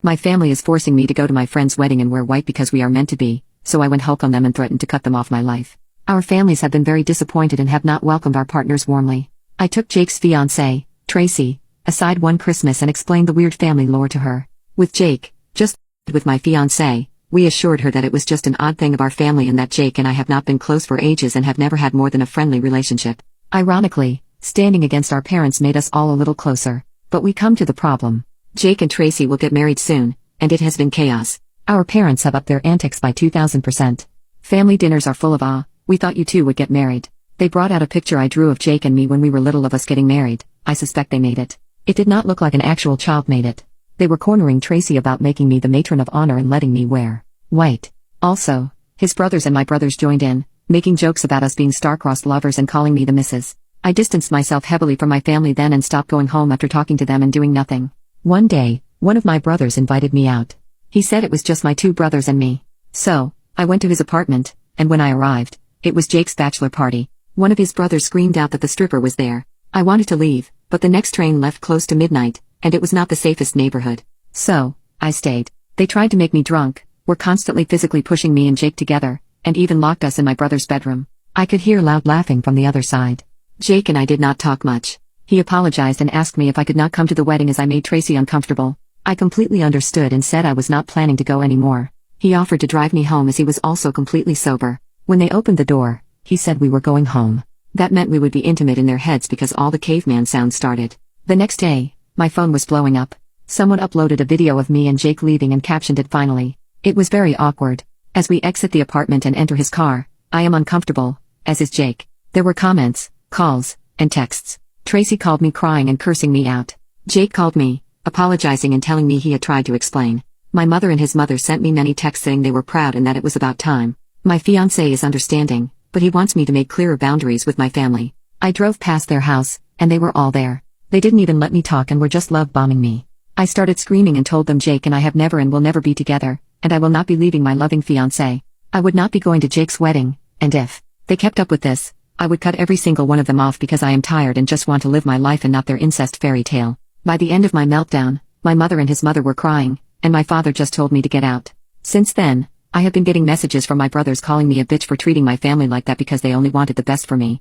My family is forcing me to go to my friend's wedding and wear white because we are meant to be, so I went Hulk on them and threatened to cut them off my life. Our families have been very disappointed and have not welcomed our partners warmly. I took Jake's fiancée, Tracy, aside one Christmas and explained the weird family lore to her. With Jake, just with my fiancée, we assured her that it was just an odd thing of our family and that Jake and I have not been close for ages and have never had more than a friendly relationship. Ironically, standing against our parents made us all a little closer. But we come to the problem. Jake and Tracy will get married soon, and it has been chaos. Our parents have upped their antics by 2,000%. Family dinners are full of we thought you two would get married. They brought out a picture I drew of Jake and me when we were little of us getting married. I suspect they made it. It did not look like an actual child made it. They were cornering Tracy about making me the matron of honor and letting me wear white. Also, his brothers and my brothers joined in, making jokes about us being star-crossed lovers and calling me the missus. I distanced myself heavily from my family then and stopped going home after talking to them and doing nothing. One day, one of my brothers invited me out. He said it was just my two brothers and me. So, I went to his apartment, and when I arrived, it was Jake's bachelor party. One of his brothers screamed out that the stripper was there. I wanted to leave, but the next train left close to midnight, and it was not the safest neighborhood. So, I stayed. They tried to make me drunk, were constantly physically pushing me and Jake together, and even locked us in my brother's bedroom. I could hear loud laughing from the other side. Jake and I did not talk much. He apologized and asked me if I could not come to the wedding as I made Tracy uncomfortable. I completely understood and said I was not planning to go anymore. He offered to drive me home as he was also completely sober. When they opened the door, he said we were going home. That meant we would be intimate in their heads because all the caveman sounds started. The next day, my phone was blowing up. Someone uploaded a video of me and Jake leaving and captioned it finally. It was very awkward. As we exit the apartment and enter his car, I am uncomfortable, as is Jake. There were comments, calls, and texts. Tracy called me crying and cursing me out. Jake called me, apologizing and telling me he had tried to explain. My mother and his mother sent me many texts saying they were proud and that it was about time. My fiancé is understanding, but he wants me to make clearer boundaries with my family. I drove past their house, and they were all there. They didn't even let me talk and were just love-bombing me. I started screaming and told them Jake and I have never and will never be together, and I will not be leaving my loving fiancé. I would not be going to Jake's wedding, and if they kept up with this, I would cut every single one of them off because I am tired and just want to live my life and not their incest fairy tale. By the end of my meltdown, my mother and his mother were crying, and my father just told me to get out. Since then, I have been getting messages from my brothers calling me a bitch for treating my family like that because they only wanted the best for me.